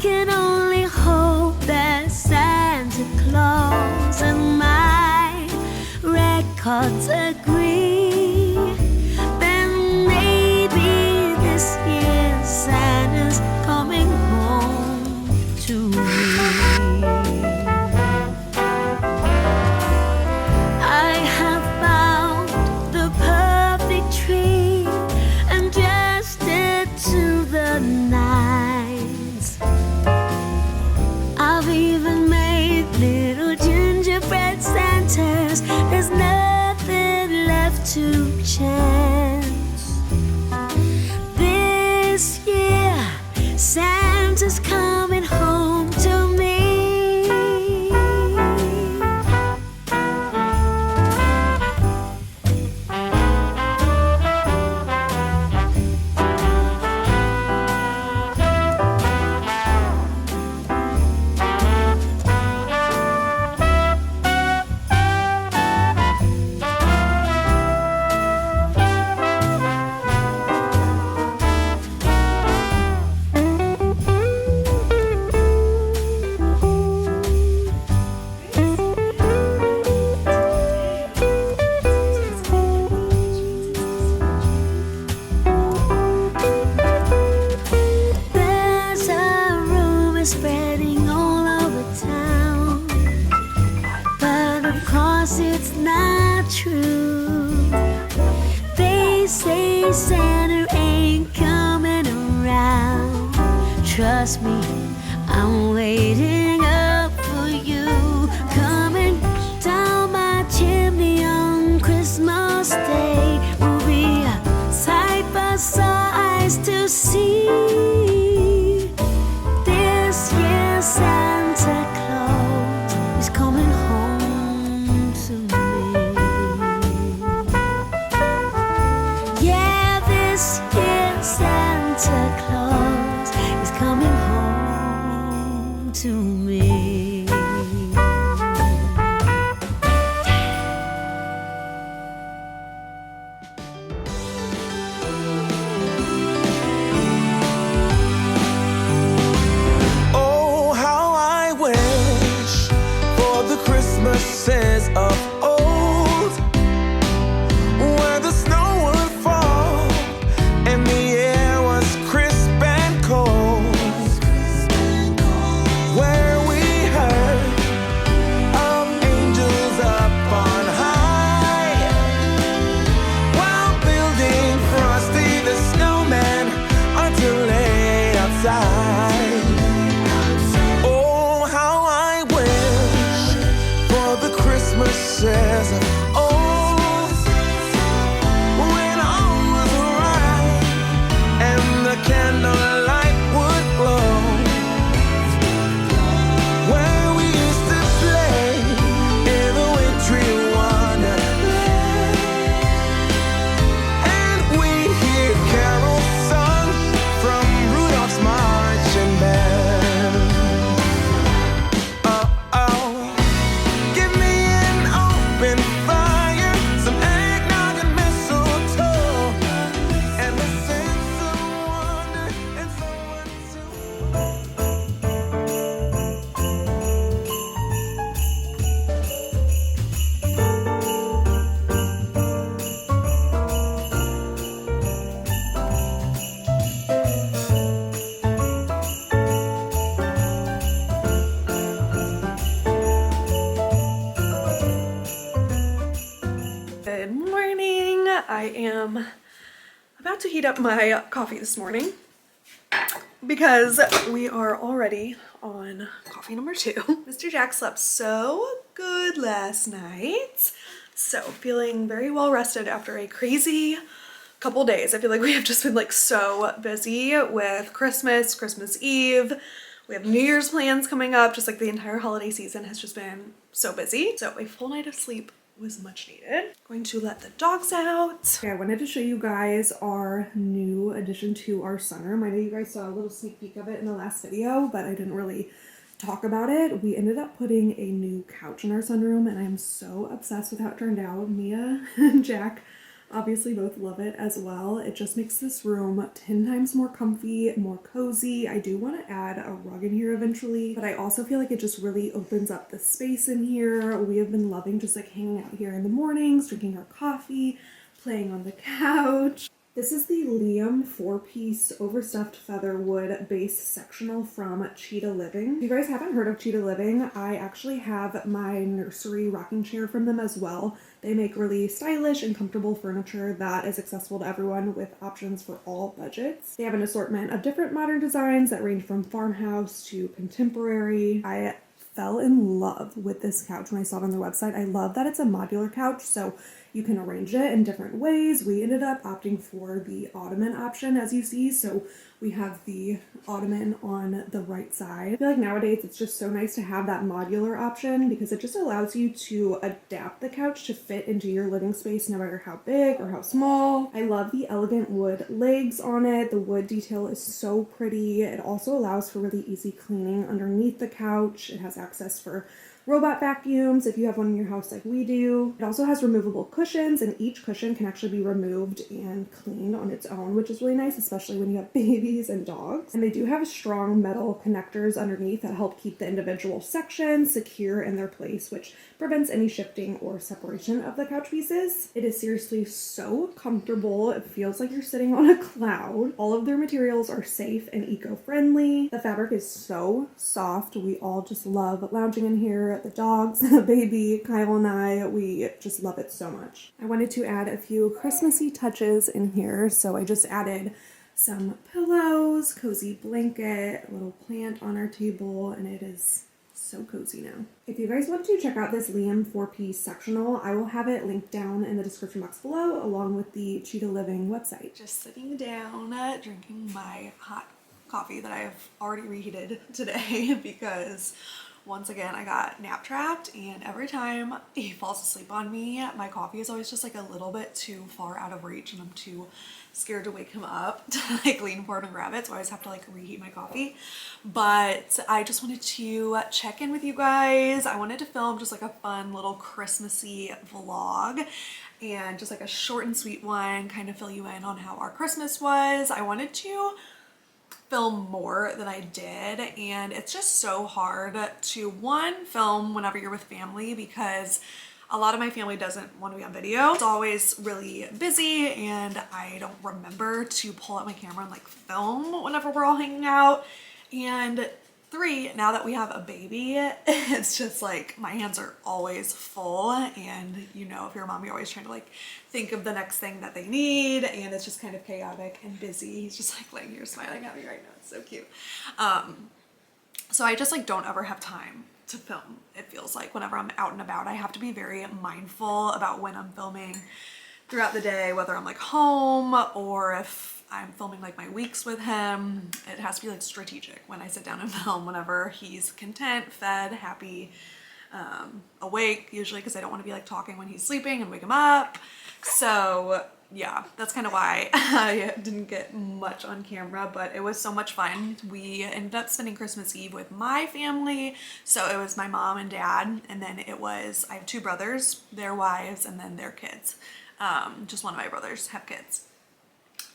can only hope that Santa Claus and my records agree. Then maybe this year Santa's coming home to me. I have found the perfect tree and dressed it to the nines. I've even made little gingerbread Santas. There's nothing left to chance. This year, Santa's coming home to me. There's a rumor spreading all over town, but of course it's not true. They say Santa ain't coming around. Trust me, I'm waiting up for you. Coming down my chimney on Christmas Day. We'll be side by side to see. This year Santa Claus is coming home to me. Yeah, this year Santa Claus is coming home to me. Oh, how I wish for the Christmases of old, where the snow would fall and the air was crisp and cold, where we heard of angels up on high while building Frosty the Snowman until late outside. Oh, how I wish for the Christmases of old, when all was right and the candlelight would glow, where we used to play in the wintry wonderland, and we hear carols sung from Rudolph's marching band. Oh, oh, give me an open fire, some eggnog and mistletoe, and a sense of wonder and someone to. Good morning. I am about to heat up my coffee this morning because we are already on coffee number 2. Mr. Jack slept so good last night. So feeling very well rested after a crazy couple days. I feel like we have just been like so busy with Christmas, Christmas Eve. We have New Year's plans coming up. Just like the entire holiday season has just been so busy. So a full night of sleep was much needed. Going to let the dogs out. Okay, I wanted to show you guys our new addition to our sunroom. I know you guys saw a little sneak peek of it in the last video, but I didn't really talk about it. We ended up putting a new couch in our sunroom and I'm so obsessed with how it turned out. Mia and Jack obviously both love it as well. It just makes this room 10 times more comfy, more cozy. I do want to add a rug in here eventually, but I also feel like it just really opens up the space in here. We have been loving just like hanging out here in the mornings, drinking our coffee, playing on the couch. This is the Liam 4-piece overstuffed featherwood base sectional from Cheetah Living. If you guys haven't heard of Cheetah Living, I actually have my nursery rocking chair from them as well. They make really stylish and comfortable furniture that is accessible to everyone with options for all budgets. They have an assortment of different modern designs that range from farmhouse to contemporary. I fell in love with this couch when I saw it on their website. I love that it's a modular couch, so you can arrange it in different ways. We ended up opting for the ottoman option, as you see, so we have the ottoman on the right side. I feel like nowadays it's just so nice to have that modular option because it just allows you to adapt the couch to fit into your living space no matter how big or how small. I love the elegant wood legs on it. The wood detail is so pretty. It also allows for really easy cleaning underneath the couch. It has access for robot vacuums if you have one in your house like we do. It also has removable cushions, and each cushion can actually be removed and cleaned on its own, which is really nice, especially when you have babies and dogs. And they do have strong metal connectors underneath that help keep the individual sections secure in their place, which prevents any shifting or separation of the couch pieces. It is seriously so comfortable. It feels like you're sitting on a cloud. All of their materials are safe and eco-friendly. The fabric is so soft. We all just love lounging in here. The dogs, the baby, Kyle and I, we just love it so much. I wanted to add a few Christmassy touches in here, so I just added some pillows, cozy blanket, a little plant on our table, and it is so cozy now. If you guys want to check out this Liam 4-piece sectional, I will have it linked down in the description box below, along with the Cheetah Living website. Just sitting down, drinking my hot coffee that I've already reheated today because once again I got nap trapped, and every time he falls asleep on me, my coffee is always just like a little bit too far out of reach, and I'm too scared to wake him up to like lean forward and grab it, so I always have to like reheat my coffee. But I just wanted to check in with you guys. I wanted to film just like a fun little Christmassy vlog, and just like a short and sweet one, kind of fill you in on how our Christmas was. I wanted to film more than I did, and it's just so hard to film whenever you're with family because a lot of my family doesn't want to be on video. It's always really busy, and I don't remember to pull out my camera and like film whenever we're all hanging out. And 3, now that we have a baby, it's just like my hands are always full, and you know, if you're a mom, you're always trying to like think of the next thing that they need, and it's just kind of chaotic and busy. He's just like laying here smiling at me right now. It's so cute. So I just like don't ever have time to film. It feels like whenever I'm out and about, I have to be very mindful about when I'm filming throughout the day, whether I'm like home or if I'm filming like my weeks with him. It has to be like strategic when I sit down and film, whenever he's content, fed, happy, awake, usually, because I don't want to be like talking when he's sleeping and wake him up. So yeah, that's kind of why I didn't get much on camera, but it was so much fun. We ended up spending Christmas Eve with my family. So it was my mom and dad, and then it was, I have 2 brothers, their wives, and then their kids. Just one of my brothers have kids.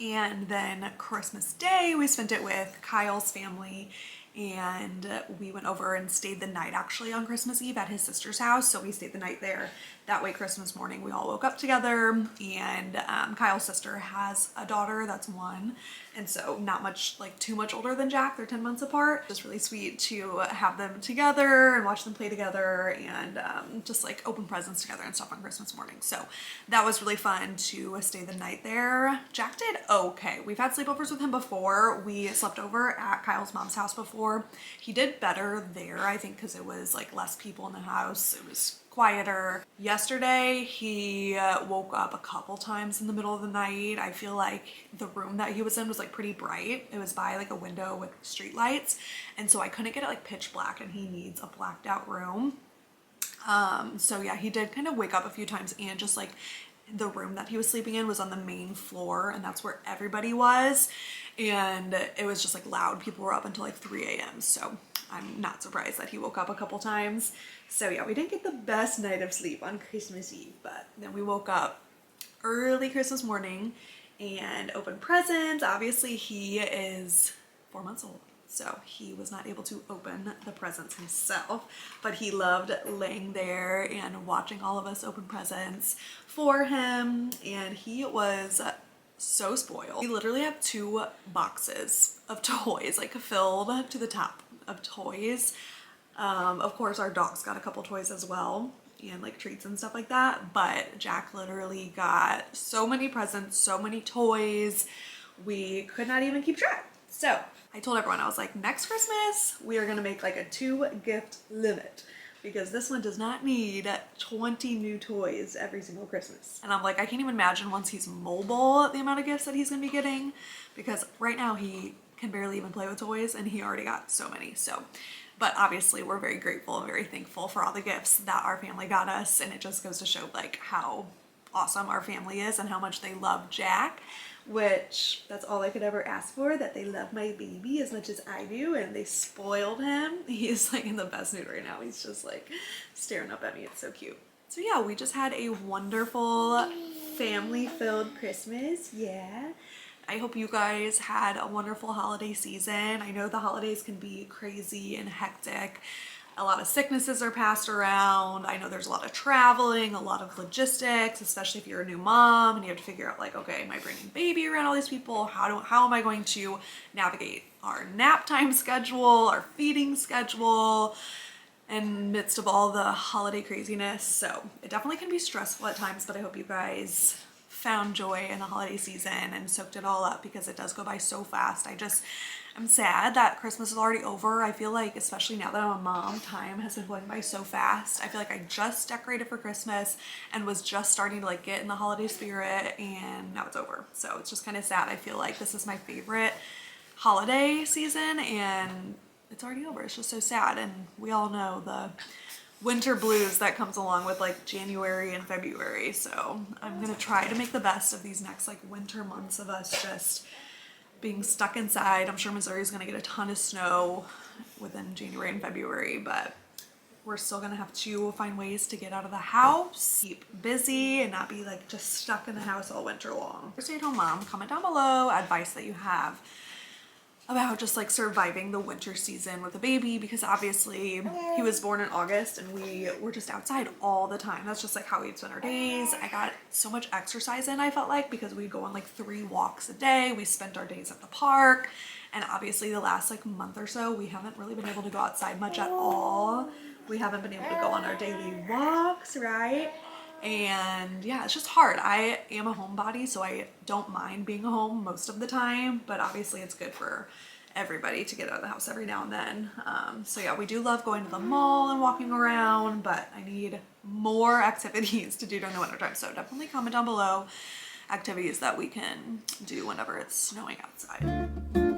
And then Christmas Day, we spent it with Kyle's family, and we went over and stayed the night actually on Christmas Eve at his sister's house. So we stayed the night there. That way Christmas morning we all woke up together, and Kyle's sister has a daughter that's 1, and so not much, like too much older than Jack. They're 10 months apart. Just really sweet to have them together and watch them play together, and just like open presents together and stuff on Christmas morning. So that was really fun to stay the night there. Jack did okay. We've had sleepovers with him before. We slept over at Kyle's mom's house before. He did better there, I think, because it was like less people in the house. It was quieter. Yesterday, he woke up a couple times in the middle of the night. I feel like the room that he was in was like pretty bright. It was by like a window with street lights, and so I couldn't get it like pitch black, and he needs a blacked out room. So yeah, he did kind of wake up a few times, and just like the room that he was sleeping in was on the main floor, and that's where everybody was, and it was just like loud. People were up until like 3 a.m. so I'm not surprised that he woke up a couple times. So yeah, we didn't get the best night of sleep on Christmas Eve, but then we woke up early Christmas morning and opened presents. Obviously he is 4 months old, so he was not able to open the presents himself, but he loved laying there and watching all of us open presents for him, and he was so spoiled. We literally have 2 boxes of toys, like filled to the top of toys. Of course our dogs got a couple toys as well, and like treats and stuff like that, but Jack literally got so many presents, so many toys, we could not even keep track. So I told everyone, I was like, next Christmas we are gonna make like a 2 gift limit, because this one does not need 20 new toys every single Christmas. And I'm like, I can't even imagine once he's mobile the amount of gifts that he's gonna be getting, because right now he can barely even play with toys and he already got so many. So, but obviously we're very grateful and very thankful for all the gifts that our family got us, and it just goes to show like how awesome our family is and how much they love Jack, which that's all I could ever ask for, that they love my baby as much as I do, and they spoiled him. He is like in the best mood right now. He's just like staring up at me. It's so cute. So yeah, we just had a wonderful family-filled Christmas. Yeah. I hope you guys had a wonderful holiday season. I know the holidays can be crazy and hectic. A lot of sicknesses are passed around. I know there's a lot of traveling, a lot of logistics, especially if you're a new mom and you have to figure out like, okay, am I bringing baby around all these people? How am I going to navigate our nap time schedule, our feeding schedule, in midst of all the holiday craziness? So it definitely can be stressful at times, but I hope you guys found joy in the holiday season and soaked it all up, because it does go by so fast. I'm sad that Christmas is already over. I feel like, especially now that I'm a mom, time has been going by so fast. I feel like I just decorated for Christmas and was just starting to like get in the holiday spirit, and now it's over. So it's just kind of sad. I feel like this is my favorite holiday season and it's already over. It's just so sad. And we all know the winter blues that comes along with like January and February. So I'm gonna try to make the best of these next like winter months of us just being stuck inside. I'm sure Missouri's gonna get a ton of snow within January and February, but we're still gonna have to find ways to get out of the house, keep busy, and not be like just stuck in the house all winter long. Stay-at-home mom, comment down below advice that you have about just like surviving the winter season with a baby, because obviously he was born in August and we were just outside all the time. That's just like how we'd spend our days. I got so much exercise in, I felt like, because we'd go on like 3 walks a day. We spent our days at the park, and obviously the last like month or so we haven't really been able to go outside much at all. We haven't been able to go on our daily walks, right? And yeah, it's just hard. I am a homebody, so I don't mind being home most of the time, but obviously it's good for everybody to get out of the house every now and then. So yeah, we do love going to the mall and walking around, but I need more activities to do during the winter time. So definitely comment down below activities that we can do whenever it's snowing outside.